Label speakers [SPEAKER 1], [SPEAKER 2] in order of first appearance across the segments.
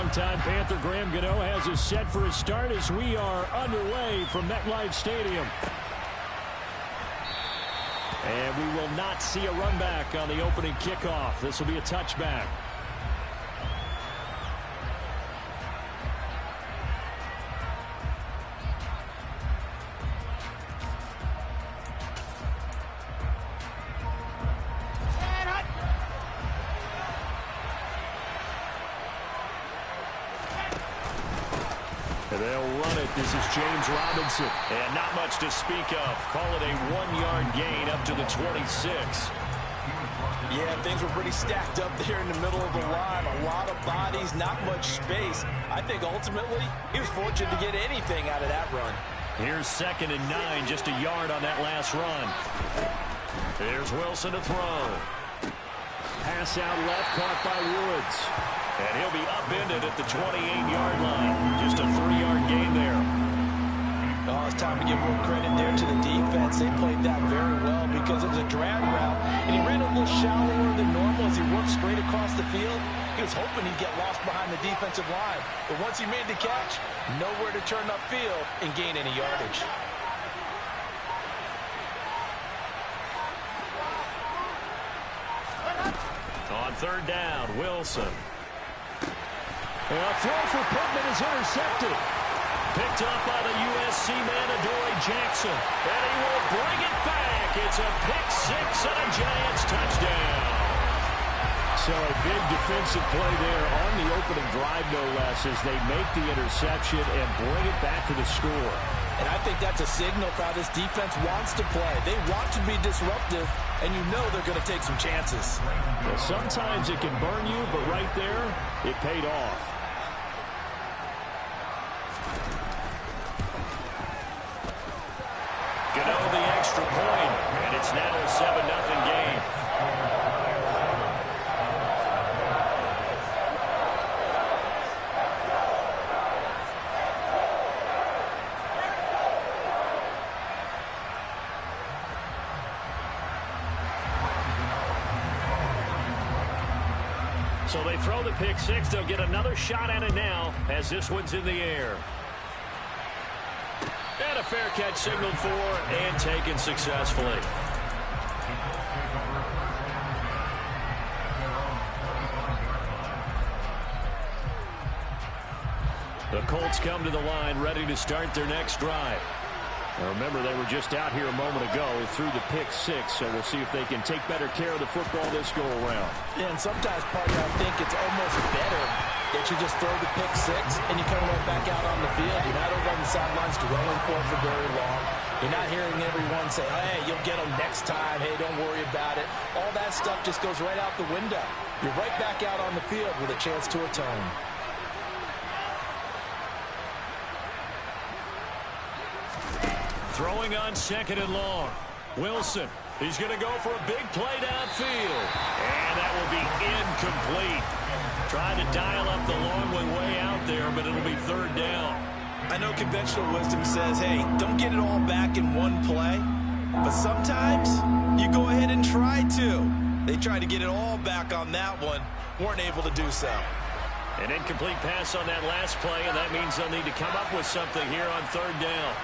[SPEAKER 1] Longtime Panther Graham Gano has us set for a start as we are underway from MetLife Stadium. And we will not see a run back on the opening kickoff. This will be a touchback. They'll run it. This is James Robinson. And not much to speak of. Call it a 1-yard gain up to the 26.
[SPEAKER 2] Yeah, things were pretty stacked up there in the middle of the line. A lot of bodies, not much space. I think ultimately he was fortunate to get anything out of that run.
[SPEAKER 1] Here's 2nd and 9, just a yard on that last run. Here's Wilson to throw. Pass out left, caught by Woods. And he'll be upended at the 28-yard line. Just a 3-yard gain there.
[SPEAKER 2] Oh, it's time to give more credit there to the defense. They played that very well because it was a drag route. And he ran a little shallower than normal as he worked straight across the field. He was hoping he'd get lost behind the defensive line. But once he made the catch, nowhere to turn upfield and gain any yardage.
[SPEAKER 1] On 3rd down, Wilson. A throw for Pittman is intercepted. Picked up by the USC man, Adoree Jackson. And he will bring it back. It's a pick-6 and a Giants touchdown. So a big defensive play there on the opening drive, no less, as they make the interception and bring it back to the score.
[SPEAKER 2] And I think that's a signal for how this defense wants to play. They want to be disruptive, and you know they're going to take some chances.
[SPEAKER 1] Well, sometimes it can burn you, but right there, it paid off. Gano the extra point, and it's now a 7-0 game. So they throw the pick-6. They'll get another shot at it now as this one's in the air. And a fair catch signaled for and taken successfully. The Colts come to the line ready to start their next drive. Now remember, they were just out here a moment ago through the pick-6, so we'll see if they can take better care of the football this go-around.
[SPEAKER 2] Yeah, and sometimes, partner, I think it's almost better that you just throw the pick-6 and you come right back out on the field. You're not over on the sidelines dwelling for it for very long. You're not hearing everyone say, hey, you'll get them next time. Hey, don't worry about it. All that stuff just goes right out the window. You're right back out on the field with a chance to atone.
[SPEAKER 1] Throwing on 2nd and long. Wilson. He's going to go for a big play downfield. And that will be incomplete. Trying to dial up the long one way out there, but it'll be 3rd down.
[SPEAKER 2] I know conventional wisdom says, hey, don't get it all back in one play. But sometimes you go ahead and try to. They tried to get it all back on that one. Weren't able to do so.
[SPEAKER 1] An incomplete pass on that last play, and that means they'll need to come up with something here on 3rd down.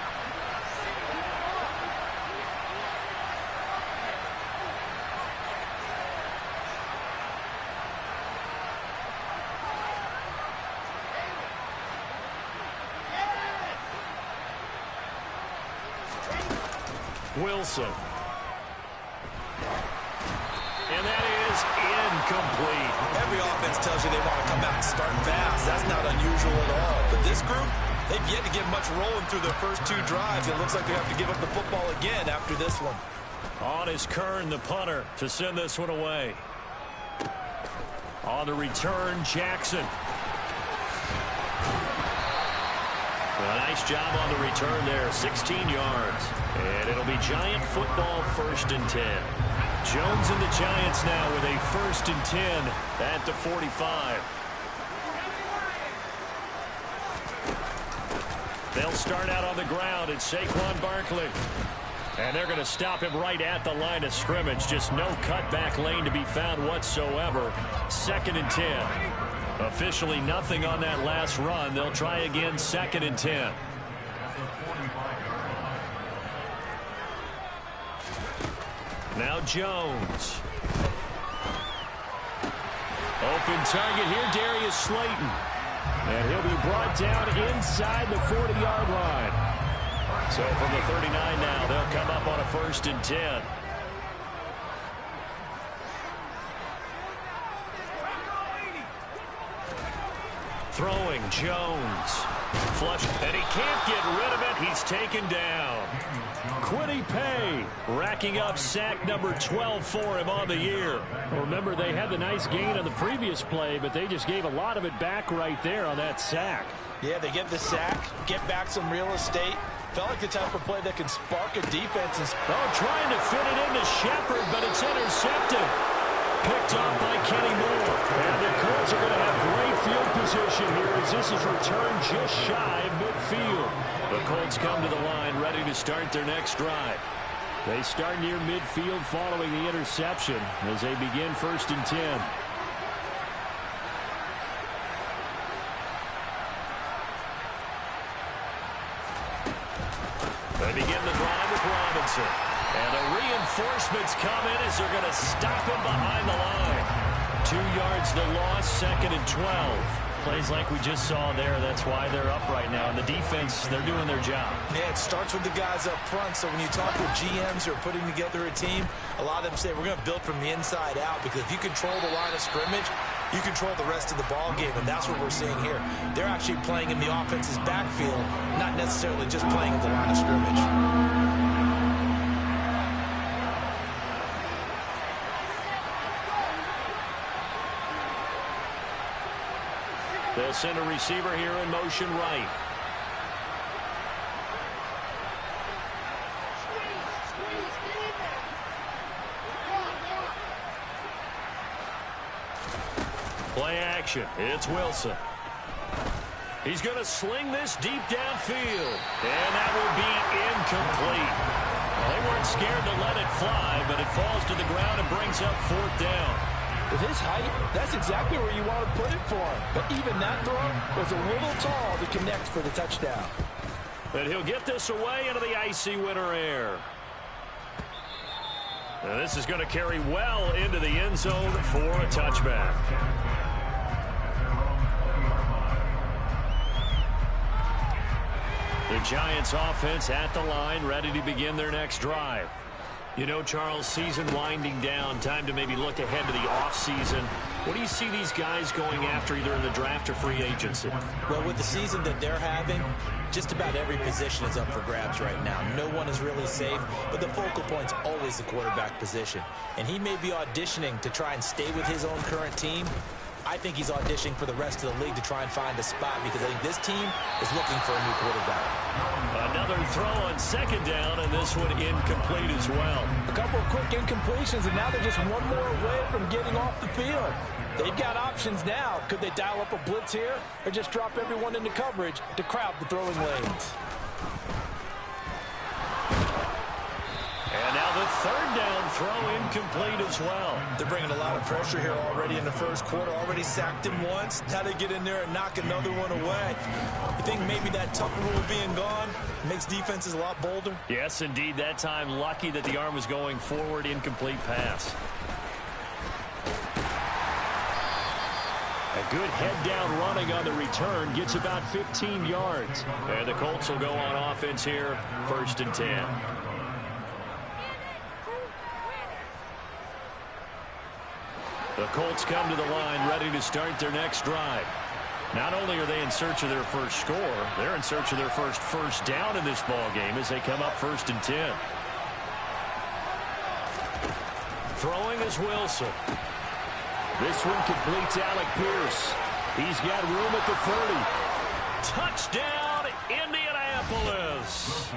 [SPEAKER 1] Wilson. And that is incomplete.
[SPEAKER 2] Every offense tells you they want to come out and start fast. That's not unusual at all. But this group, they've yet to get much rolling through their first 2 drives. It looks like they have to give up the football again after this one.
[SPEAKER 1] On is Kern, the punter, to send this one away. On the return, Jackson. A nice job on the return there, 16 yards. And it'll be Giant football, 1st and 10. Jones and the Giants now with a 1st and 10 at the 45. They'll start out on the ground. It's Saquon Barkley. And they're going to stop him right at the line of scrimmage. Just no cutback lane to be found whatsoever. 2nd and 10. Officially nothing on that last run. They'll try again, 2nd and 10. Now Jones. Open target here, Darius Slayton. And he'll be brought down inside the 40-yard line. So from the 39 now, they'll come up on a 1st and 10. Throwing, Jones. Flush, and he can't get rid of it. He's taken down. Kwity Paye racking up sack number 12 for him on the year.
[SPEAKER 3] Well, remember, they had the nice gain on the previous play, but they just gave a lot of it back right there on that sack.
[SPEAKER 2] Yeah, they get the sack, get back some real estate. Felt like the type of play that can spark a defense.
[SPEAKER 1] Oh, trying to fit it into Shepard, but it's intercepted. Picked off by Kenny Moore. And the Colts are going to have great field position here as this is returned just shy of midfield. The Colts come to the line ready to start their next drive.
[SPEAKER 3] They start near midfield following the interception as they begin 1st and 10.
[SPEAKER 1] They begin the drive with Robinson. And the reinforcements come in as they're going to stop him behind the line. 2 yards the loss, 2nd and 12. Plays like we just saw there. That's why they're up right now. And the defense, they're doing their job.
[SPEAKER 2] Yeah, it starts with the guys up front. So when you talk with GMs who are putting together a team, a lot of them say we're going to build from the inside out, because if you control the line of scrimmage, you control the rest of the ball game, and that's what we're seeing here. They're actually playing in the offense's backfield, not necessarily just playing at the line of scrimmage.
[SPEAKER 1] They'll send a receiver here in motion right. Play action. It's Wilson. He's going to sling this deep downfield. And that will be incomplete. Well, they weren't scared to let it fly, but it falls to the ground and brings up 4th down.
[SPEAKER 2] With his height, that's exactly where you want to put it for him. But even that throw was a little tall to connect for the touchdown.
[SPEAKER 1] And he'll get this away into the icy winter air. Now this is going to carry well into the end zone for a touchback. The Giants offense at the line, ready to begin their next drive. You know, Charles, season winding down, time to maybe look ahead to the offseason. What do you see these guys going after either in the draft or free agency?
[SPEAKER 2] Well, with the season that they're having, just about every position is up for grabs right now. No one is really safe, but the focal point's always the quarterback position. And he may be auditioning to try and stay with his own current team. I think he's auditioning for the rest of the league to try and find a spot, because I think this team is looking for a new quarterback.
[SPEAKER 1] Another throw on 2nd down, and this one incomplete as well.
[SPEAKER 2] A couple of quick incompletions, and now they're just one more away from getting off the field. They've got options now. Could they dial up a blitz here, or just drop everyone into coverage to crowd the throwing lanes?
[SPEAKER 1] And now the 3rd down throw incomplete as well.
[SPEAKER 2] They're bringing a lot of pressure here already in the first quarter. Already sacked him once. Now they get in there and knock another one away. You think maybe that Tucker rule being gone makes defenses a lot bolder?
[SPEAKER 1] Yes, indeed. That time, lucky that the arm was going forward. Incomplete pass. A good head-down running on the return. Gets about 15 yards. And the Colts will go on offense here. 1st and 10. The Colts come to the line ready to start their next drive. Not only are they in search of their first score, they're in search of their first down in this ball game as they come up 1st and 10. Throwing is Wilson. This one completes Alec Pierce. He's got room at the 30. Touchdown, Indianapolis.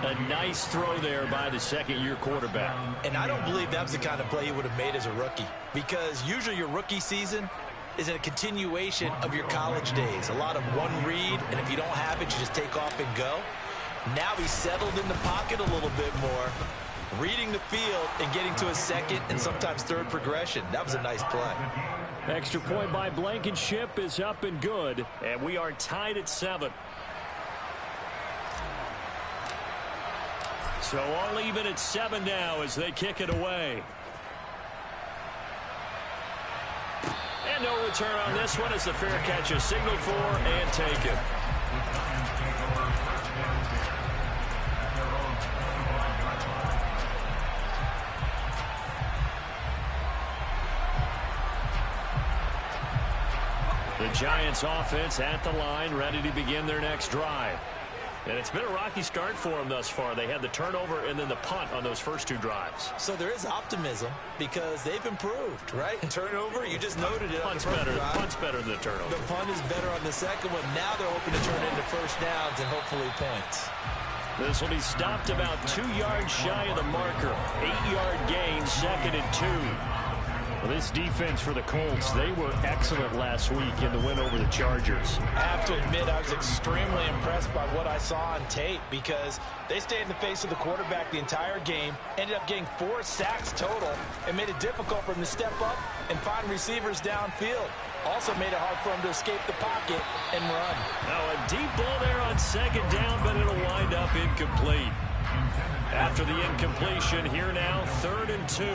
[SPEAKER 1] A nice throw there by the second-year quarterback.
[SPEAKER 2] And I don't believe that was the kind of play he would have made as a rookie, because usually your rookie season is a continuation of your college days. A lot of one read, and if you don't have it, you just take off and go. Now he's settled in the pocket a little bit more, reading the field and getting to his second and sometimes third progression. That was a nice play.
[SPEAKER 3] Extra point by Blankenship is up and good.
[SPEAKER 1] And we are tied at 7. So all even at 7 now as they kick it away. And no return on this one as the fair catch is signaled for and taken. The Giants offense at the line, ready to begin their next drive. And it's been a rocky start for them thus far. They had the turnover and then the punt on those first 2 drives.
[SPEAKER 2] So there is optimism because they've improved, right? Turnover, you just noted it.
[SPEAKER 1] Punt's better than the turnover.
[SPEAKER 2] The punt is better on the second one. Now they're hoping to turn it into first downs and hopefully points.
[SPEAKER 1] This will be stopped about 2 yards shy of the marker. 8-yard gain, 2nd and 2.
[SPEAKER 3] Well, this defense for the Colts, they were excellent last week in the win over the Chargers.
[SPEAKER 2] I have to admit, I was extremely impressed by what I saw on tape because they stayed in the face of the quarterback the entire game, ended up getting 4 sacks total, and made it difficult for him to step up and find receivers downfield. Also made it hard for him to escape the pocket and run.
[SPEAKER 1] Now a deep ball there on 2nd down, but it'll wind up incomplete. After the incompletion, here now, 3rd and 2.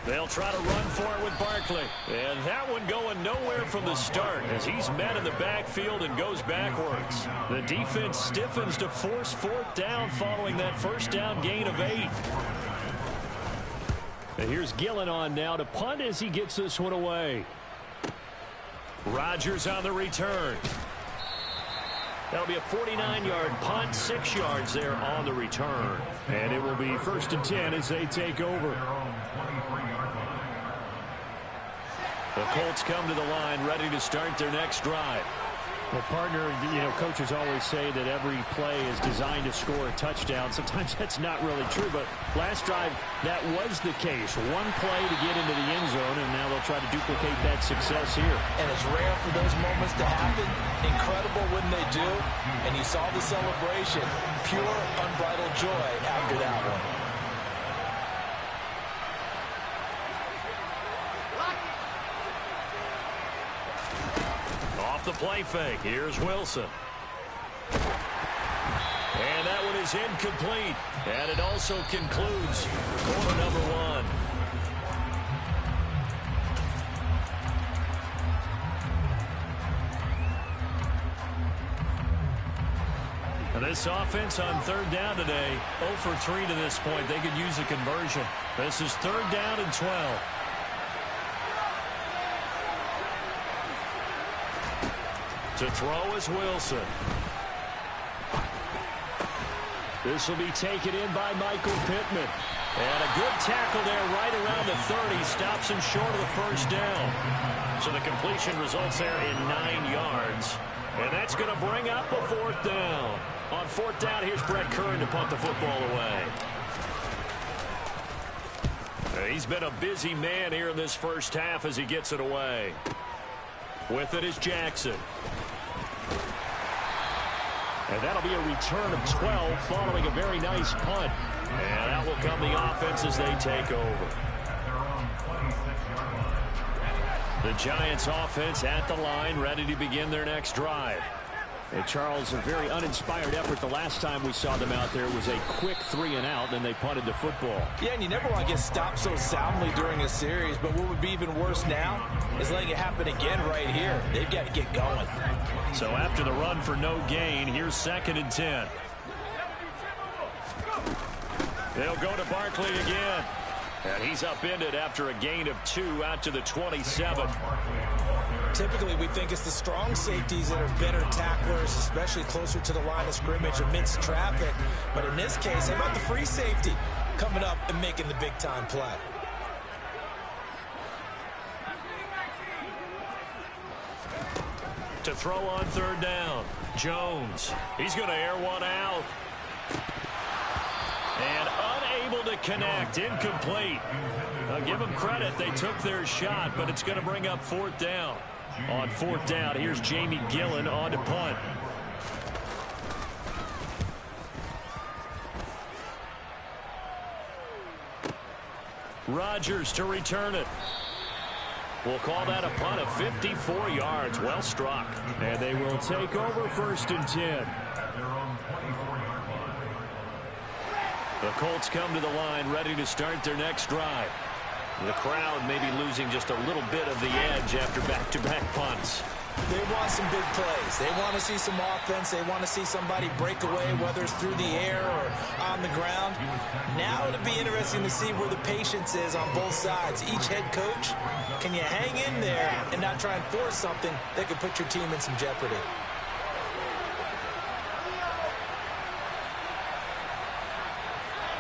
[SPEAKER 1] They'll try to run for it with Barkley. And that one going nowhere from the start as he's met in the backfield and goes backwards. The defense stiffens to force 4th down following that first down gain of 8.
[SPEAKER 3] And here's Gillen on now to punt as he gets this one away.
[SPEAKER 1] Rodgers on the return. That'll be a 49-yard punt, 6 yards there on the return.
[SPEAKER 3] And it will be 1st and 10 as they take over.
[SPEAKER 1] The Colts come to the line ready to start their next drive.
[SPEAKER 3] Well, partner, coaches always say that every play is designed to score a touchdown. Sometimes that's not really true, but last drive, that was the case. One play to get into the end zone, and now they'll try to duplicate that success here.
[SPEAKER 2] And it's rare for those moments to happen. Incredible when they do. And you saw the celebration. Pure, unbridled joy after that one.
[SPEAKER 1] The play fake. Here's Wilson. And that one is incomplete. And it also concludes quarter number 1. And this offense on 3rd down today, 0 for 3 to this point. They could use a conversion. This is 3rd down and 12. To throw is Wilson. This will be taken in by Michael Pittman. And a good tackle there right around the 30. Stops him short of the first down. So the completion results there in 9 yards. And that's going to bring up a 4th down. On 4th down, here's Brett Kern to punt the football away. He's been a busy man here in this first half as he gets it away. With it is Jackson. And that'll be a return of 12 following a very nice punt. And out will come the offense as they take over. The Giants offense at the line, ready to begin their next drive. And Charles, a very uninspired effort. The last time we saw them out there was a quick 3 and out, then they punted the football.
[SPEAKER 2] Yeah, and you never want to get stopped so soundly during a series, but what would be even worse now is letting it happen again right here. They've got to get going.
[SPEAKER 1] So after the run for no gain, here's 2nd and 10. They'll go to Barkley again. And he's upended after a gain of 2 out to the 27.
[SPEAKER 2] Typically, we think it's the strong safeties that are better tacklers, especially closer to the line of scrimmage amidst traffic. But in this case, how about the free safety coming up and making the big-time play?
[SPEAKER 1] To throw on 3rd down, Jones. He's going to air one out. And unable to connect, incomplete. I'll give them credit, they took their shot, but it's going to bring up 4th down. On 4th down, here's Jamie Gillen on to punt. Rodgers to return it. We'll call that a punt of 54 yards. Well struck.
[SPEAKER 3] And they will take over 1st and 10.
[SPEAKER 1] The Colts come to the line ready to start their next drive. The crowd may be losing just a little bit of the edge after back-to-back punts.
[SPEAKER 2] They want some big plays. They want to see some offense. They want to see somebody break away, whether it's through the air or on the ground. Now it'll be interesting to see where the patience is on both sides. Each head coach, can you hang in there and not try and force something that could put your team in some jeopardy?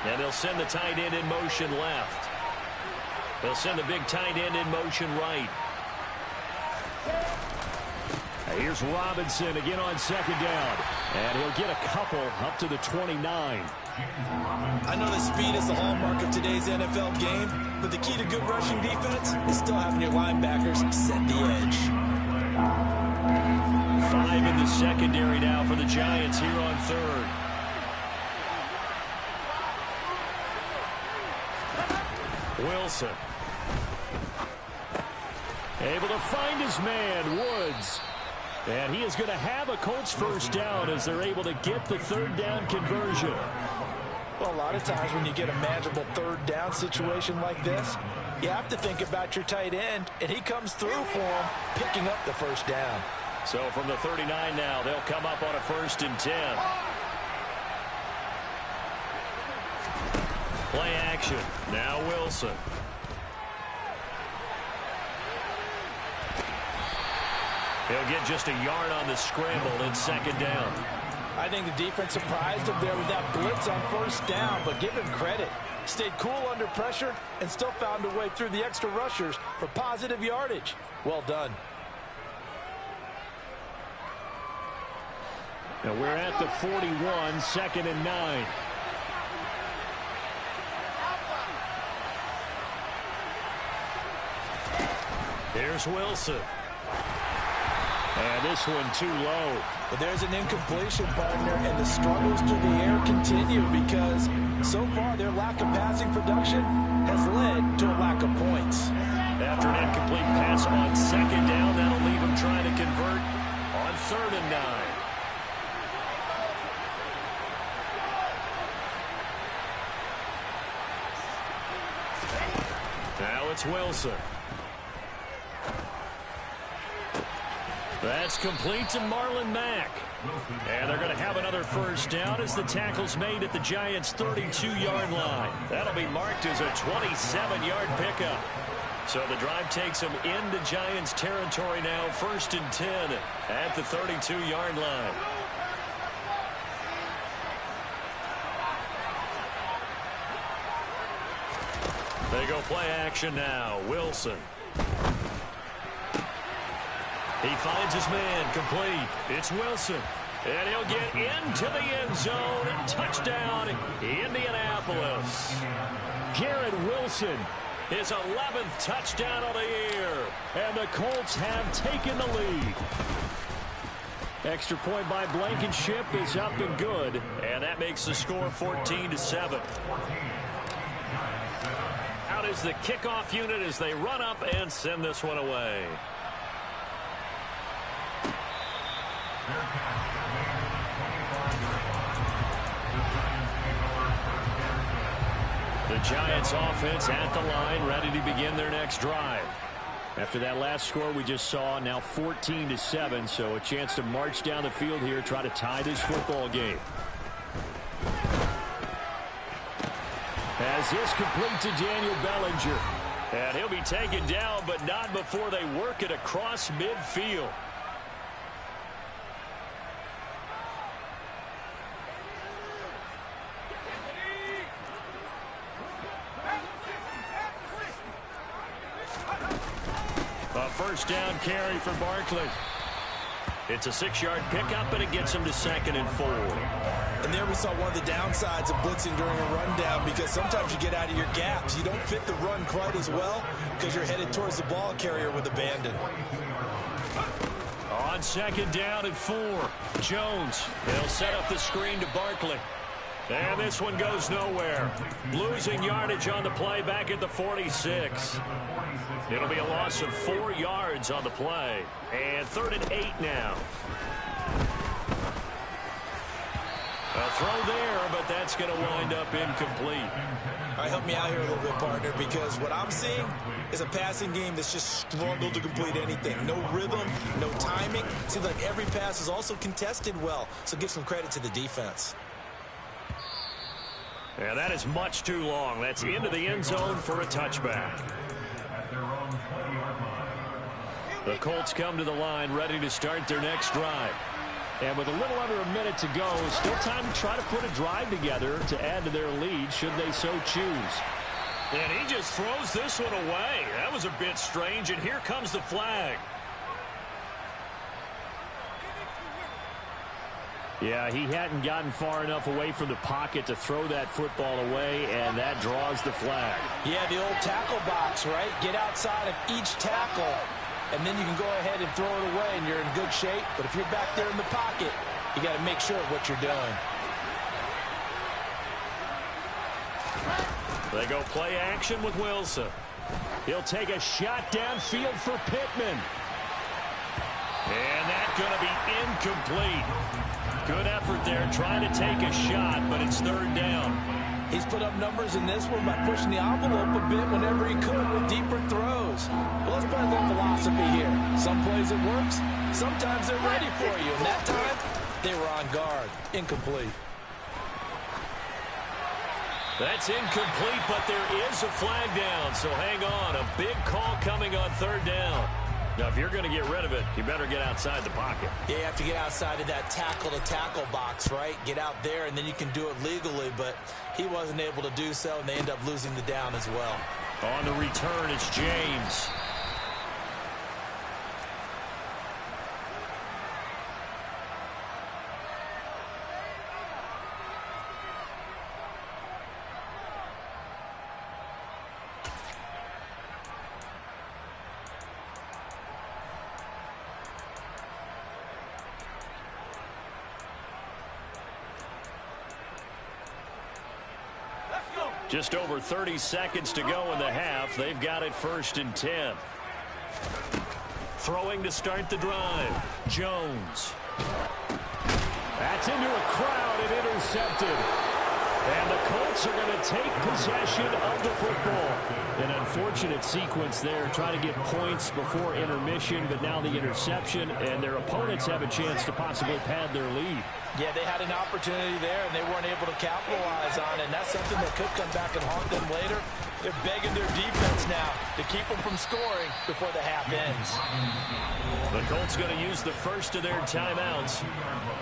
[SPEAKER 1] And they'll send the tight end in motion left. They'll send the big tight end in motion right.
[SPEAKER 3] Here's Robinson again on 2nd down. And he'll get a couple up to the 29.
[SPEAKER 2] I know that speed is the hallmark of today's NFL game, but the key to good rushing defense is still having your linebackers set the edge.
[SPEAKER 1] 5 in the secondary now for the Giants here on 3rd. Wilson.
[SPEAKER 3] Able to find his man, Woods. And he is going to have a Colts 1st down as they're able to get the 3rd down conversion.
[SPEAKER 2] Well, a lot of times when you get a manageable 3rd down situation like this, you have to think about your tight end, and he comes through for him, picking up the 1st down.
[SPEAKER 1] So from the 39 now, they'll come up on a 1st and 10. Play action. Now Wilson. He'll get just a yard on the scramble in 2nd down.
[SPEAKER 2] I think the defense surprised him there with that blitz on 1st down, but give him credit. Stayed cool under pressure and still found a way through the extra rushers for positive yardage. Well done.
[SPEAKER 3] Now we're at the 41, 2nd and 9.
[SPEAKER 1] Here's Wilson.
[SPEAKER 3] And this one too low.
[SPEAKER 2] But there's an incompletion, partner, and the struggles through the air continue because so far their lack of passing production has led to a lack of points.
[SPEAKER 1] After an incomplete pass on 2nd down, that'll leave them trying to convert on 3rd and 9. Now it's Wilson. That's complete to Marlon Mack. And they're going to have another 1st down as the tackle's made at the Giants' 32-yard line. That'll be marked as a 27-yard pickup. So the drive takes them into Giants territory now, 1st and 10 at the 32-yard line. They go play action now. Wilson. He finds his man complete. It's Wilson. And he'll get into the end zone. Touchdown, Indianapolis.
[SPEAKER 3] Garrett Wilson.
[SPEAKER 1] His 11th touchdown of the year.
[SPEAKER 3] And the Colts have taken the lead. Extra point by Blankenship is up and good.
[SPEAKER 1] And that makes the score 14-7. Out is the kickoff unit as they run up and send this one away. The Giants offense at the line, ready to begin their next drive.
[SPEAKER 3] After that last score we just saw, now 14-7, so a chance to march down the field here, try to tie this football game. As this complete to Daniel Bellinger.
[SPEAKER 1] And he'll be taken down, but not before they work it across midfield. A 1st down carry for Barkley. It's a 6-yard pickup, and it gets him to 2nd and 4.
[SPEAKER 2] And there we saw one of the downsides of blitzing during a rundown, because sometimes you get out of your gaps. You don't fit the run quite as well because you're headed towards the ball carrier with abandon.
[SPEAKER 1] On 2nd down and 4, Jones. He'll set up the screen to Barkley. And this one goes nowhere. Losing yardage on the play back at the 46. It'll be a loss of 4 yards on the play. And 3rd and 8 now. A throw there, but that's going to wind up incomplete.
[SPEAKER 2] All right, help me out here a little bit, partner, because what I'm seeing is a passing game that's just struggled to complete anything. No rhythm, no timing. Seems like every pass is also contested well, so give some credit to the defense.
[SPEAKER 1] Yeah, that is much too long. That's into the end zone for a touchback. The Colts come to the line ready to start their next drive. And with a little under a minute to go, still time to try to put a drive together to add to their lead should they so choose.
[SPEAKER 3] And he just throws this one away. That was a bit strange, and here comes the flag.
[SPEAKER 1] Yeah, he hadn't gotten far enough away from the pocket to throw that football away, and that draws the flag.
[SPEAKER 2] Yeah, the old tackle box, right? Get outside of each tackle, and then you can go ahead and throw it away, and you're in good shape. But if you're back there in the pocket, you got to make sure of what you're doing.
[SPEAKER 1] They go play action with Wilson. He'll take a shot downfield for Pittman. And that's going to be incomplete. Good effort there trying to take a shot, but it's 3rd down.
[SPEAKER 2] He's put up numbers in this one by pushing the envelope a bit whenever he could with deeper throws. But let's play a little philosophy here. Some plays it works, sometimes they're ready for you. And that time, they were on guard. Incomplete.
[SPEAKER 1] That's incomplete, but there is a flag down, so hang on. A big call coming on 3rd down. Now, if you're going to get rid of it, you better get outside the pocket.
[SPEAKER 2] Yeah, you have to get outside of that tackle-to-tackle box, right? Get out there, and then you can do it legally, but he wasn't able to do so, and they end up losing the down as well.
[SPEAKER 1] On the return, it's James. Just over 30 seconds to go in the half. They've got it 1st and 10. Throwing to start the drive. Jones. That's into a crowd and intercepted. And the Colts are going to take possession of the football. An unfortunate sequence there, trying to get points before intermission, but now the interception, and their opponents have a chance to possibly pad their lead.
[SPEAKER 2] Yeah, they had an opportunity there, and they weren't able to capitalize on it, and that's something that could come back and haunt them later. They're begging their defense now to keep them from scoring before the half ends.
[SPEAKER 1] The Colts going to use the first of their timeouts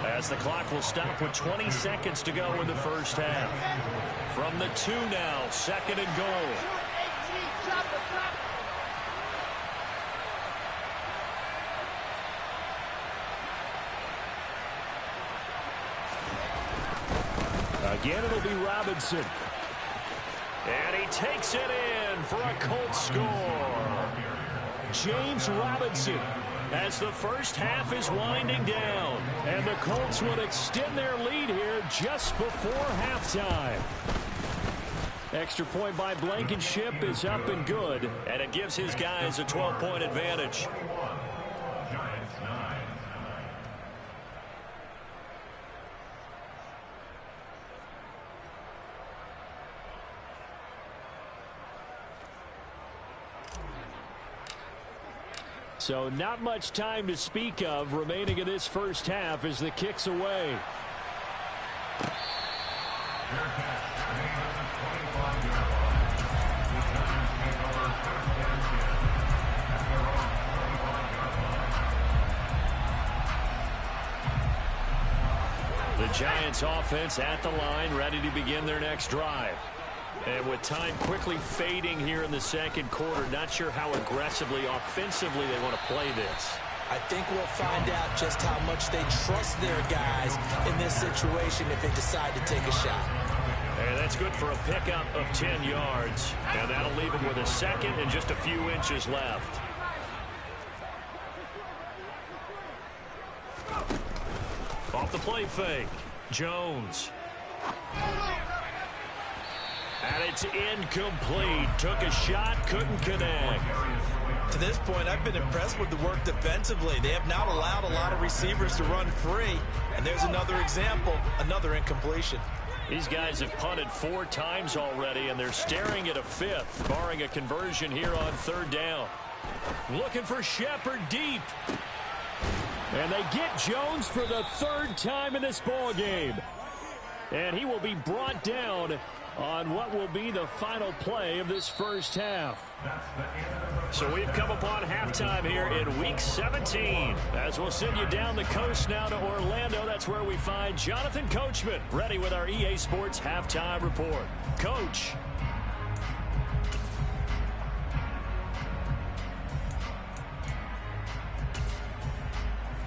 [SPEAKER 1] as the clock will stop with 20 seconds to go in the first half. From the 2 now, 2nd and goal. Again, it'll be Robinson. And he takes it in for a Colts score. James Robinson, as the first half is winding down. And the Colts will extend their lead here just before halftime. Extra point by Blankenship is up and good. And it gives his guys a 12-point advantage. So not much time to speak of remaining in this first half as the kick's away. The Giants offense at the line, ready to begin their next drive. And with time quickly fading here in the second quarter, not sure how aggressively, offensively they want to play this.
[SPEAKER 2] I think we'll find out just how much they trust their guys in this situation if they decide to take a shot.
[SPEAKER 1] And that's good for a pickup of 10 yards. And that'll leave them with a second and just a few inches left. Off the play fake, Jones. And it's incomplete. Took a shot, couldn't connect.
[SPEAKER 2] To this point, I've been impressed with the work defensively. They have not allowed a lot of receivers to run free. And there's another example, another incompletion.
[SPEAKER 1] These guys have punted 4 times already, and they're staring at a 5th, barring a conversion here on 3rd down. Looking for Shepard deep. And they get Jones for the 3rd time in this ball game. And he will be brought down on what will be the final play of this first half. So we've come upon halftime here in Week 17. As we'll send you down the coast now to Orlando, that's where we find Jonathan Coachman ready with our EA Sports Halftime Report. Coach.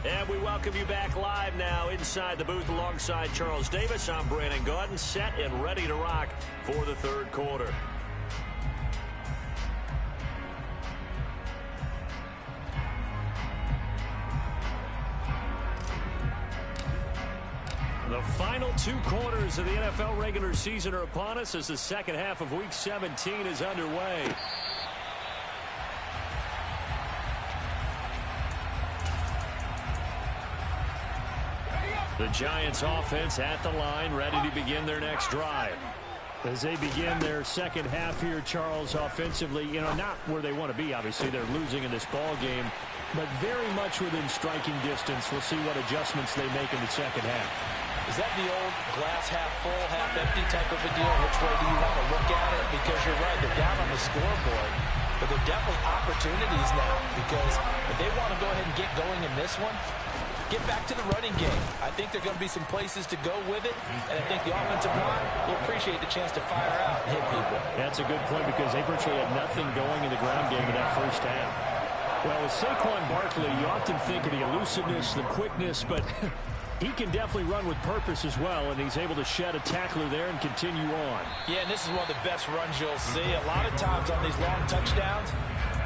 [SPEAKER 1] And we welcome you back live now inside the booth alongside Charles Davis. I'm Brandon Gaudin, set and ready to rock for the 3rd quarter. The final 2 quarters of the NFL regular season are upon us as the second half of Week 17 is underway. The Giants offense at the line, ready to begin their next drive. As they begin their second half here, Charles, offensively, not where they want to be, obviously. They're losing in this ball game, but very much within striking distance. We'll see what adjustments they make in the second half.
[SPEAKER 2] Is that the old glass half full, half empty type of a deal? Which way do you want to look at it? Because you're right, they're down on the scoreboard, but they're definitely opportunities now, because if they want to go ahead and get going in this one, get back to the running game. I think there are going to be some places to go with it, and I think the offensive line will appreciate the chance to fire out and hit people.
[SPEAKER 3] That's a good point because they virtually had nothing going in the ground game in that first half. Well, with Saquon Barkley, you often think of the elusiveness, the quickness, but he can definitely run with purpose as well, and he's able to shed a tackler there and continue on.
[SPEAKER 2] Yeah, and this is one of the best runs you'll see. A lot of times on these long touchdowns,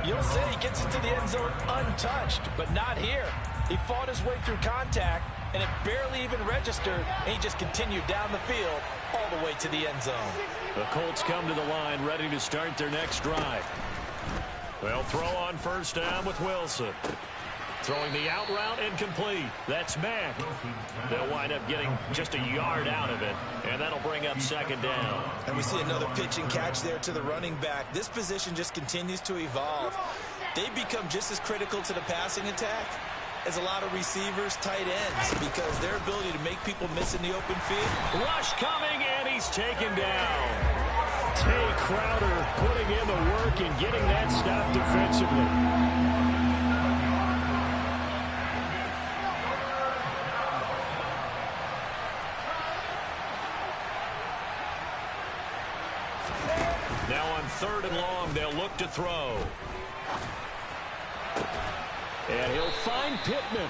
[SPEAKER 2] you'll see he gets into the end zone untouched, but not here. He fought his way through contact, and it barely even registered, and he just continued down the field all the way to the end zone.
[SPEAKER 1] The Colts come to the line, ready to start their next drive. They'll throw on first down with Wilson. Throwing the out route incomplete. That's Mack. They'll wind up getting just a yard out of it, and that'll bring up second down.
[SPEAKER 2] And we see another pitch and catch there to the running back. This position just continues to evolve. They become just as critical to the passing attack as a lot of receivers, tight ends, because their ability to make people miss in the open field.
[SPEAKER 1] Rush coming, and he's taken down. Tay Crowder putting in the work and getting that stop defensively. Now on 3rd and long, they'll look to throw. And he'll find Pittman.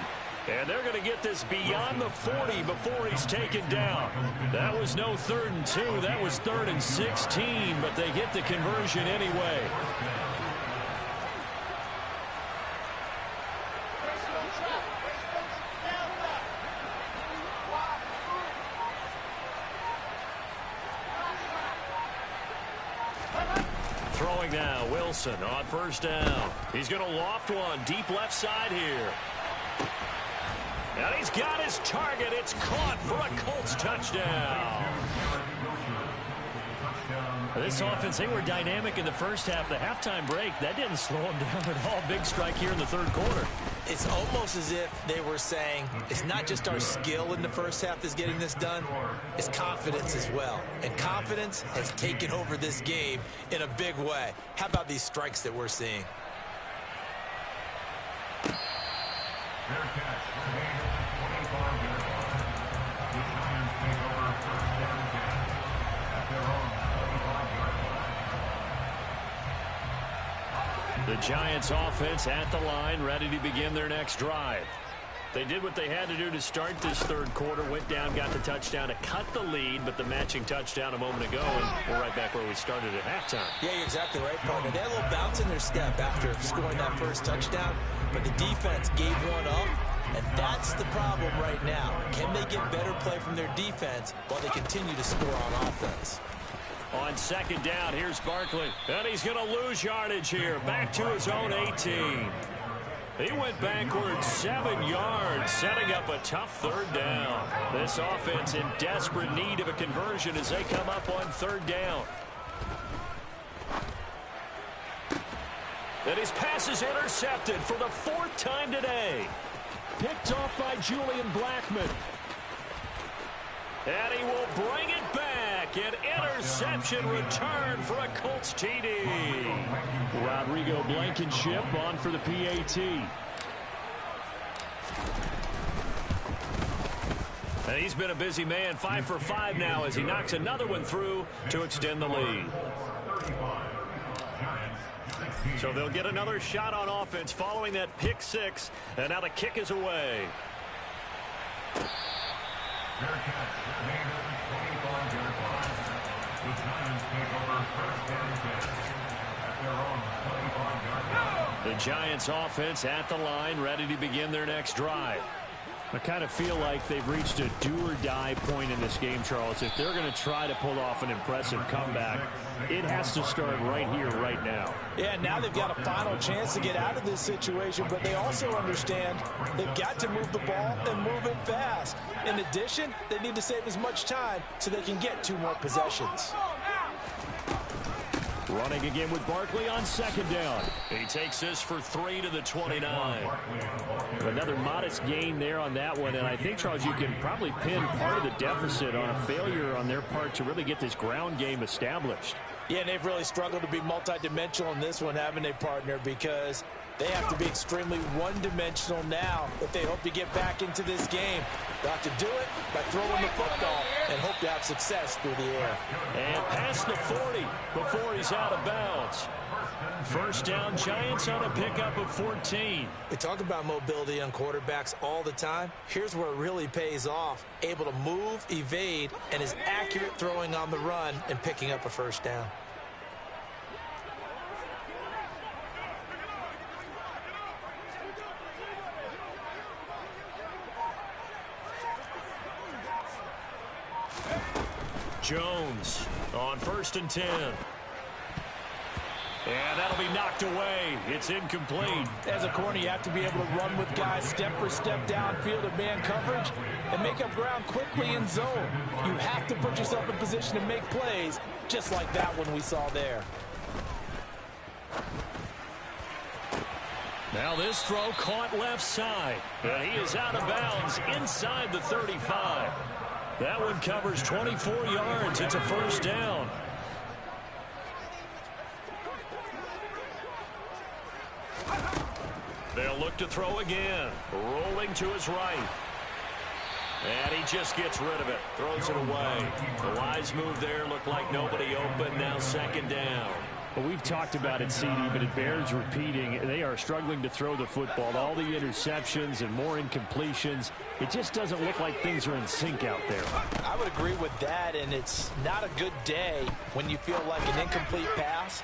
[SPEAKER 1] And they're going to get this beyond the 40 before he's taken down. That was no 3rd and 2. That was 3rd and 16, but they get the conversion anyway. Throwing now, Wilson on first down. He's going to loft one deep left side here. And he's got his target. It's caught for a Colts touchdown. This offense, they were dynamic in the first half. The halftime break, that didn't slow them down at all. Big strike here in the 3rd quarter.
[SPEAKER 2] It's almost as if they were saying, it's not just our skill in the first half that's getting this done, it's confidence as well. And confidence has taken over this game in a big way. How about these strikes that we're seeing?
[SPEAKER 1] The Giants offense at the line, ready to begin their next drive. They did what they had to do to start this 3rd quarter, went down, got the touchdown to cut the lead, but the matching touchdown a moment ago, and we're right back where we started at halftime.
[SPEAKER 2] Yeah, you're exactly right, partner. They had a little bounce in their step after scoring that first touchdown, but the defense gave one up, And that's the problem right now. Can they get better play from their defense while they continue to score on offense?
[SPEAKER 1] On second down, here's Barkley. And he's going to lose yardage here. Back to his own 18. He went backwards 7 yards, setting up a tough third down. This offense in desperate need of a conversion as they come up on third down. And his pass is intercepted for the 4th time today.
[SPEAKER 3] Picked off by Julian Blackmon.
[SPEAKER 1] And he will bring it back. An interception return for a Colts TD.
[SPEAKER 3] Rodrigo Blankenship on for the PAT.
[SPEAKER 1] And he's been a busy man, 5 for 5 now as he knocks another one through to extend the lead. So they'll get another shot on offense following that pick 6, and now the kick is away. The Giants offense at the line, ready to begin their next drive.
[SPEAKER 3] I kind of feel like they've reached a do-or-die point in this game, Charles. If they're going to try to pull off an impressive comeback, it has to start right here, right now.
[SPEAKER 2] Yeah, now they've got a final chance to get out of this situation, but they also understand they've got to move the ball and move it fast. In addition, they need to save as much time so they can get 2 more possessions.
[SPEAKER 3] Running again with Barkley on second down.
[SPEAKER 1] He takes this for 3 to the 29.
[SPEAKER 3] Another modest gain there on that one, and I think, Charles, you can probably pin part of the deficit on a failure on their part to really get this ground game established.
[SPEAKER 2] Yeah, and they've really struggled to be multidimensional in this one, haven't they, partner? Because they have to be extremely one-dimensional now if they hope to get back into this game. They'll have to do it by throwing the football and hope to have success through the air.
[SPEAKER 1] And past the 40 before he's out of bounds. First down, Giants on a pickup of 14.
[SPEAKER 2] We talk about mobility on quarterbacks all the time. Here's where it really pays off. Able to move, evade, and is accurate throwing on the run and picking up a first down.
[SPEAKER 1] Jones on 1st and 10. And that'll be knocked away. It's incomplete.
[SPEAKER 2] As a corner, you have to be able to run with guys step for step downfield in man coverage and make up ground quickly in zone. You have to put yourself in position to make plays, just like that one we saw there.
[SPEAKER 1] Now this throw caught left side. And he is out of bounds inside the 35. That one covers 24 yards. It's a first down. They'll look to throw again. Rolling to his right. And he just gets rid of it. Throws it away. The wise move there looked like nobody open. Now second down.
[SPEAKER 3] Well, we've talked about it, CD, but it bears repeating. They are struggling to throw the football. All the interceptions and more incompletions. It just doesn't look like things are in sync out there.
[SPEAKER 2] I would agree with that, and it's not a good day when you feel like an incomplete pass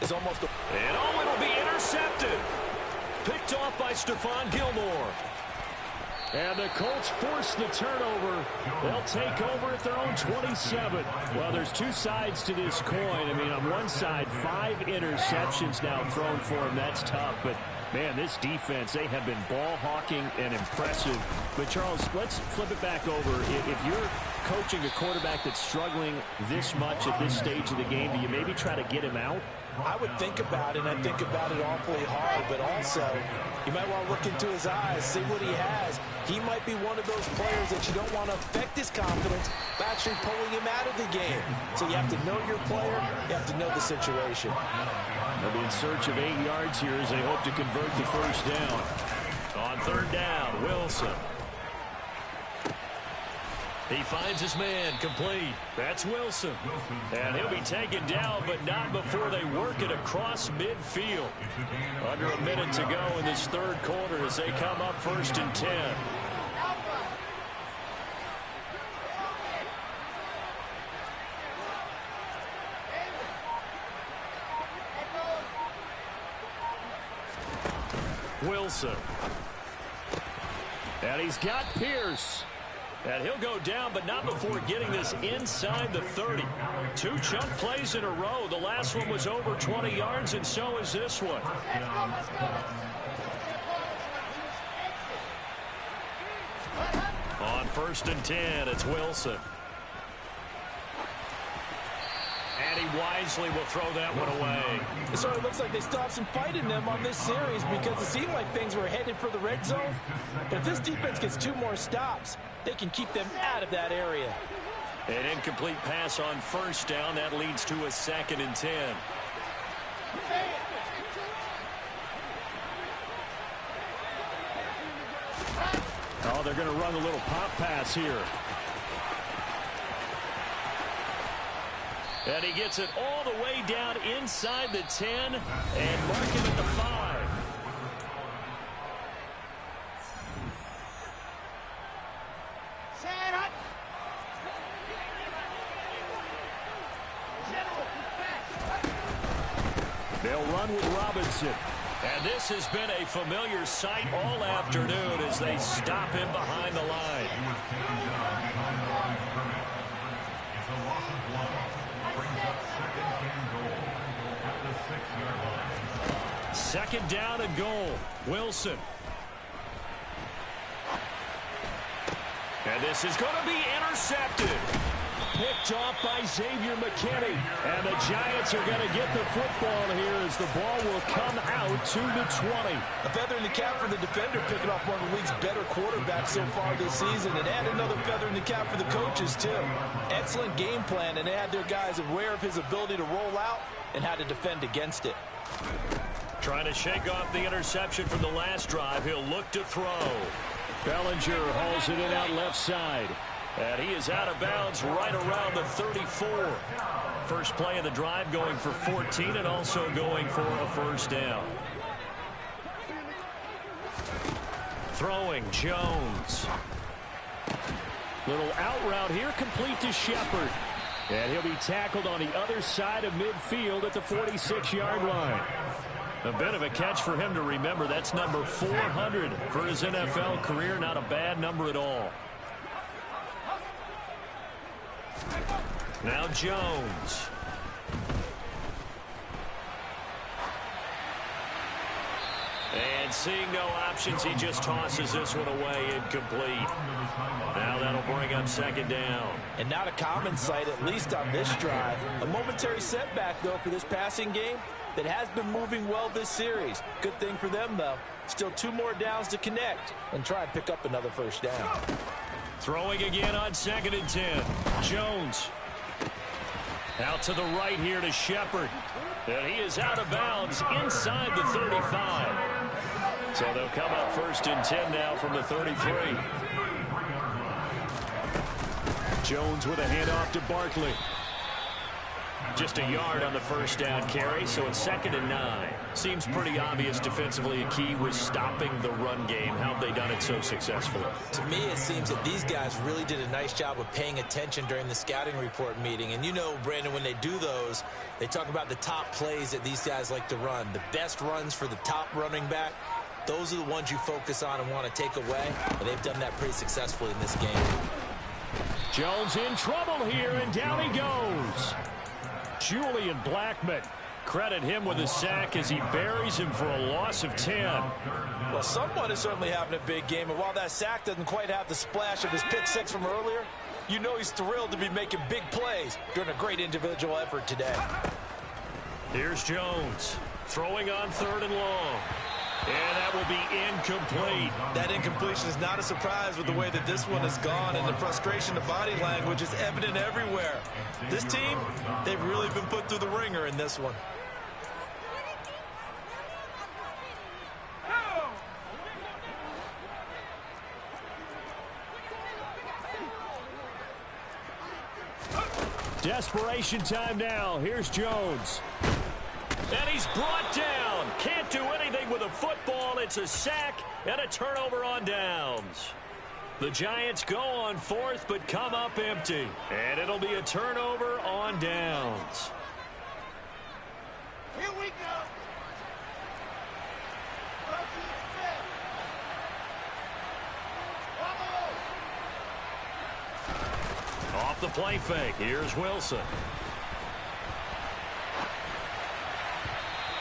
[SPEAKER 2] is almost
[SPEAKER 1] And oh, it'll be intercepted. Picked off by Stephon Gilmore.
[SPEAKER 3] And the Colts force the turnover. They'll take over at their own 27. Well, there's 2 sides to this coin. I mean, on one side, 5 interceptions now thrown for him. That's tough. But, man, this defense, they have been ball hawking and impressive. But, Charles, let's flip it back over. If you're coaching a quarterback that's struggling this much at this stage of the game, do you maybe try to get him out?
[SPEAKER 2] I would think about it, and I think about it awfully hard, but also you might want to look into his eyes, see what he has. He might be one of those players that you don't want to affect his confidence by actually pulling him out of the game. So you have to know your player, you have to know the situation.
[SPEAKER 3] They'll be in search of 8 yards here as they hope to convert the first down.
[SPEAKER 1] On third down, Wilson. He finds his man complete. That's Wilson. And he'll be taken down, but not before they work it across midfield. Under a minute to go in this third quarter as they come up 1st and 10. Wilson.
[SPEAKER 3] And he's got Pierce. And he'll go down, but not before getting this inside the 30. 2 chunk plays in a row. The last one was over 20 yards, and so is this one. On 1st and 10, it's Wilson. And he wisely will throw that one away.
[SPEAKER 2] It sort of looks like they still have some fight in them on this series because it seemed like things were headed for the red zone. But if this defense gets 2 more stops, they can keep them out of that area.
[SPEAKER 3] An incomplete pass on 1st down. That leads to a 2nd and 10. Oh, they're going to run a little pop pass here. And he gets it all the way down inside the 10 and mark him at the 5. They'll run with Robinson. And this has been a familiar sight all afternoon as they stop him behind the line. 2nd down and goal. Wilson. And this is going to be intercepted. Picked off by Xavier McKinney. And the Giants are going to get the football here as the ball will come out to the 20.
[SPEAKER 2] A feather in the cap for the defender, picking off one of the league's better quarterbacks so far this season. And add another feather in the cap for the coaches, too. Excellent game plan, and they had their guys aware of his ability to roll out and how to defend against it.
[SPEAKER 3] Trying to shake off the interception from the last drive. He'll look to throw. Bellinger hauls it in out left side. And he is out of bounds right around the 34. First play of the drive going for 14 and also going for a 1st down. Throwing Jones. Little out route here, complete to Shepard. And he'll be tackled on the other side of midfield at the 46-yard line. A bit of a catch for him to remember. That's number 400 for his NFL career. Not a bad number at all. Now Jones. And seeing no options, he just tosses this one away, incomplete. Now that'll bring up 2nd down.
[SPEAKER 2] And not a common sight, at least on this drive. A momentary setback, though, for this passing game that has been moving well this series. Good thing for them, though. Still 2 more downs to connect and try and pick up another 1st down.
[SPEAKER 3] Throwing again on 2nd and 10. Jones. Out to the right here to Shepard. And he is out of bounds inside the 35. So they'll come up 1st and 10 now from the 33. Jones with a handoff to Barkley. Just a yard on the 1st down carry, so it's 2nd and 9. Seems pretty obvious defensively a key was stopping the run game. How have they done it so successfully?
[SPEAKER 2] To me, it seems that these guys really did a nice job of paying attention during the scouting report meeting. And you know, Brandon, when they do those, they talk about the top plays that these guys like to run. The best runs for the top running back, those are the ones you focus on and want to take away. And they've done that pretty successfully in this game.
[SPEAKER 3] Jones in trouble here, and down he goes. Julian Blackmon. Credit him with a sack as he buries him for a loss of 10.
[SPEAKER 2] Well, someone is certainly having a big game, and while that sack doesn't quite have the splash of his pick 6 from earlier, you know he's thrilled to be making big plays during a great individual effort today.
[SPEAKER 3] Here's Jones throwing on 3rd and long. And that will be incomplete.
[SPEAKER 2] That incompletion is not a surprise with the way that this one has gone, and the frustration of body language is evident everywhere. This team, they've really been put through the ringer in this one.
[SPEAKER 3] Desperation time now. Here's Jones. And he's brought down. Can't do anything with a football. It's a sack and a turnover on downs. The Giants go on 4th but come up empty. And it'll be a turnover on downs.
[SPEAKER 4] Here we go.
[SPEAKER 1] the play fake. Here's Wilson.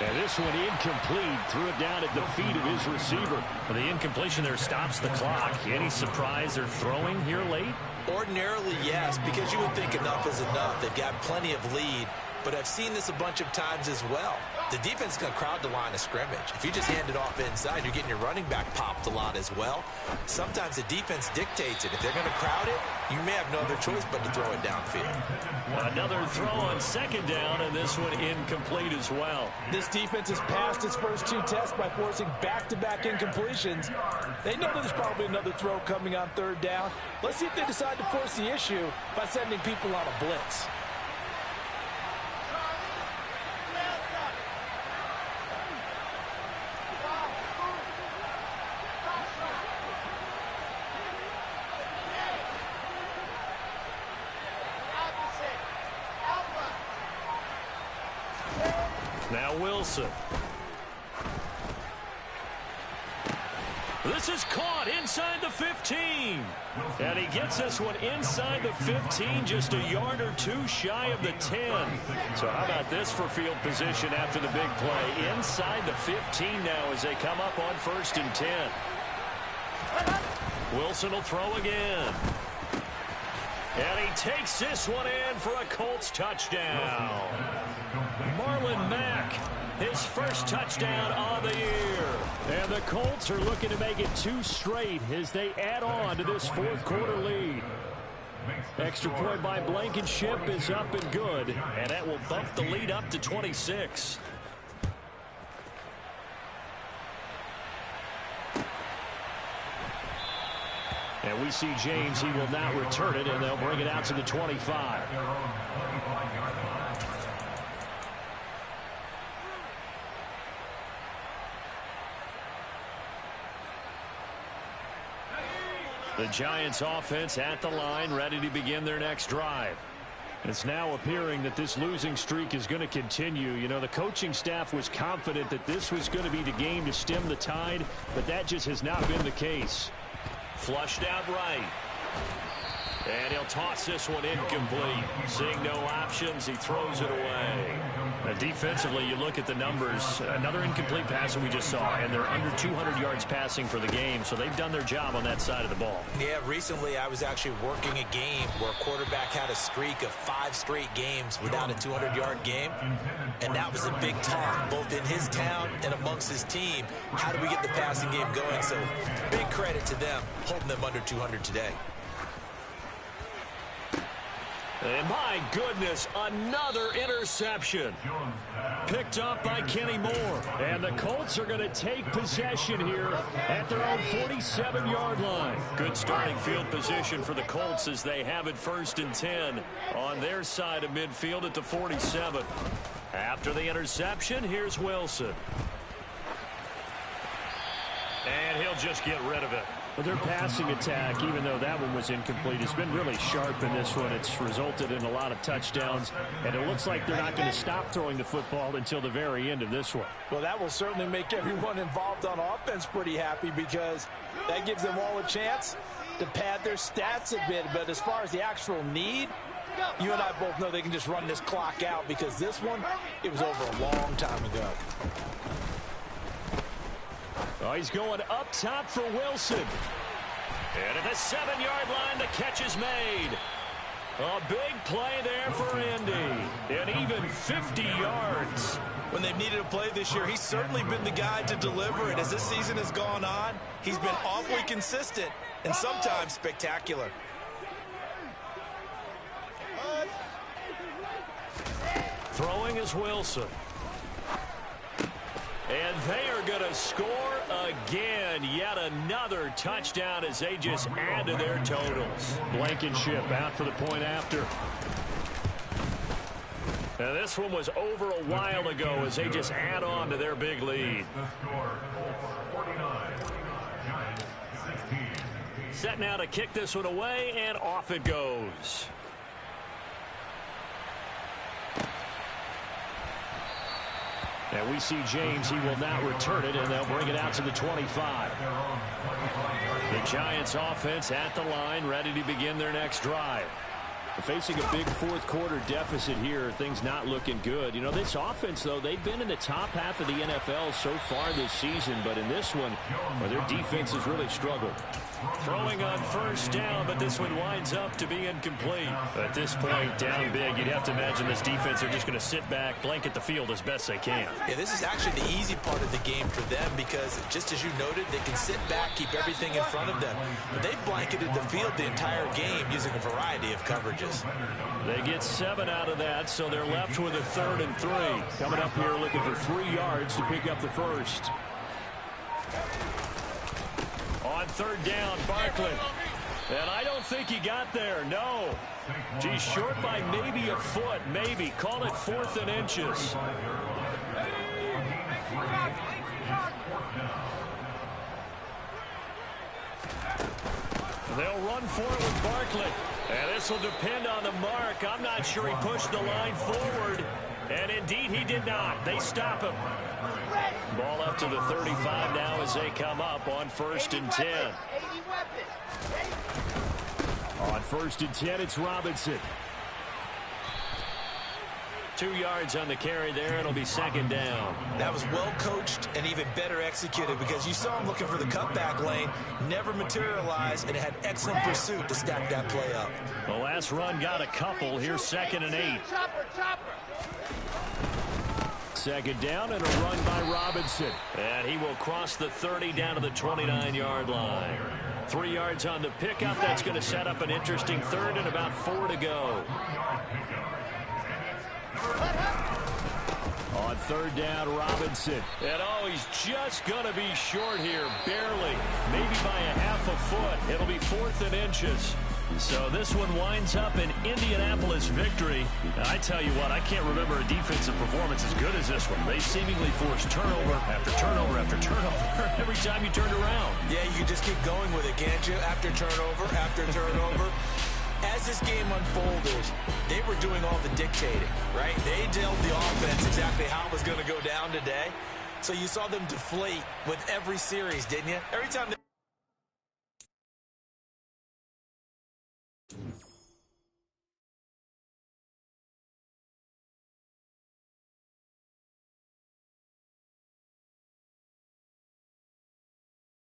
[SPEAKER 3] And this one incomplete. Threw it down at the feet of his receiver.
[SPEAKER 1] Well, the incompletion there stops the clock. Any surprise they're throwing here late?
[SPEAKER 2] Ordinarily, yes, because you would think enough is enough. They've got plenty of lead, but I've seen this a bunch of times as well. The defense is going to crowd the line of scrimmage. If you just hand it off inside, you're getting your running back popped a lot as well. Sometimes the defense dictates it. If they're going to crowd it, you may have no other choice but to throw it downfield.
[SPEAKER 1] Another throw on second down, and this one incomplete as well.
[SPEAKER 2] This defense has passed its first two tests by forcing back-to-back incompletions. They know there's probably another throw coming on third down. Let's see if they decide to force the issue by sending people on a blitz.
[SPEAKER 1] Now Wilson. This is caught inside the 15. And he gets this one inside the 15, just a yard or two shy of the 10. So how about this for field position after the big play? Inside the 15 now as they come up on 1st and 10. Wilson will throw again. And he takes this one in for a Colts touchdown. Marlon Mack, his first touchdown on the year.
[SPEAKER 3] And the Colts are looking to make it 2 straight as they add on to this 4th quarter lead. Extra point by Blankenship is up and good.
[SPEAKER 1] And that will bump the lead up to 26.
[SPEAKER 3] And we see James. He will not return it, and they'll bring it out to the 25. The Giants offense at the line, ready to begin their next drive. It's now appearing that this losing streak is going to continue. You know, the coaching staff was confident that this was going to be the game to stem the tide, but that just has not been the case.
[SPEAKER 1] Flushed out right. And he'll toss this one incomplete. Seeing no options, he throws it away.
[SPEAKER 3] Defensively, you look at the numbers. Another incomplete pass that we just saw, and they're under 200 yards passing for the game, so they've done their job on that side of the ball.
[SPEAKER 2] Yeah, recently I was actually working a game where a quarterback had a streak of 5 straight games without a 200-yard game, and that was a big talk, both in his town and amongst his team. How do we get the passing game going? So big credit to them, holding them under 200 today.
[SPEAKER 1] And my goodness, another interception. Picked up by Kenny Moore.
[SPEAKER 3] And the Colts are going to take possession here at their own 47-yard line.
[SPEAKER 1] Good starting field position for the Colts as they have it 1st and 10 on their side of midfield at the 47. After the interception, here's Wilson. And he'll just get rid of it.
[SPEAKER 3] Well, their passing attack, even though that one was incomplete, has been really sharp in this one. It's resulted in a lot of touchdowns, and it looks like they're not going to stop throwing the football until the very end of this one.
[SPEAKER 2] Well, that will certainly make everyone involved on offense pretty happy because that gives them all a chance to pad their stats a bit. But as far as the actual need, you and I both know they can just run this clock out because this one, it was over a long time ago.
[SPEAKER 3] Oh, he's going up top for Wilson.
[SPEAKER 1] And at the 7-yard line, the catch is made. A big play there for Indy. And even 50 yards.
[SPEAKER 2] When they've needed a play this year, he's certainly been the guy to deliver it. As this season has gone on, he's been awfully consistent and sometimes spectacular.
[SPEAKER 1] Throwing is Wilson. And they are going to score again. Yet another touchdown as they just add to their totals.
[SPEAKER 3] Blankenship out for the point after.
[SPEAKER 1] Now this one was over a while ago as they just add on to their big lead. Set now to kick this one away, and off it goes.
[SPEAKER 3] And we see James. He will not return it, and they'll bring it out to the 25. The Giants offense at the line, ready to begin their next drive. Facing a big fourth-quarter deficit here, things not looking good. You know, this offense, though, they've been in the top half of the NFL so far this season, but in this one, well, their defense has really struggled.
[SPEAKER 1] Throwing on first down, but this one winds up to be incomplete.
[SPEAKER 3] At this point, down big, you'd have to imagine this defense are just going to sit back, blanket the field as best they can.
[SPEAKER 2] Yeah, this is actually the easy part of the game for them because, just as you noted, they can sit back, keep everything in front of them. But they blanketed the field the entire game using a variety of coverages.
[SPEAKER 1] They get 7 out of that, so they're left with a 3rd and 3.
[SPEAKER 3] Coming up here looking for 3 yards to pick up the first.
[SPEAKER 1] On 3rd down, Barkley. And I don't think he got there, no. He's short by maybe a foot, maybe. Call it 4th and inches. They'll run for it with Barkley. And this will depend on the mark. I'm not sure he pushed the line forward. And indeed, he did not. They stop him. Ball up to the 35 now as they come up on 1st and 10.
[SPEAKER 3] On 1st and 10, it's Robinson.
[SPEAKER 1] 2 yards on the carry there. It'll be 2nd down.
[SPEAKER 2] That was well coached and even better executed because you saw him looking for the cutback lane, never materialized, and had excellent pursuit to stack that play up.
[SPEAKER 1] The last run got a couple. Here's 2nd and 8.
[SPEAKER 3] 2nd down and a run by Robinson.
[SPEAKER 1] And he will cross the 30 down to the 29-yard line. 3 yards on the pickup. That's going to set up an interesting 3rd and about 4 to go.
[SPEAKER 3] On 3rd down, Robinson.
[SPEAKER 1] And oh, he's just going to be short here, barely, maybe by a half a foot. It'll be 4th and inches. So this one winds up an Indianapolis victory. And I tell you what, I can't remember a defensive performance as good as this one. They seemingly forced turnover after turnover after turnover every time you turned around.
[SPEAKER 2] Yeah, you can just keep going with it, can't you? After turnover. As this game unfolded, they were doing all the dictating, right? They told the offense exactly how it was going to go down today. So you saw them deflate with every series, didn't you? Every time they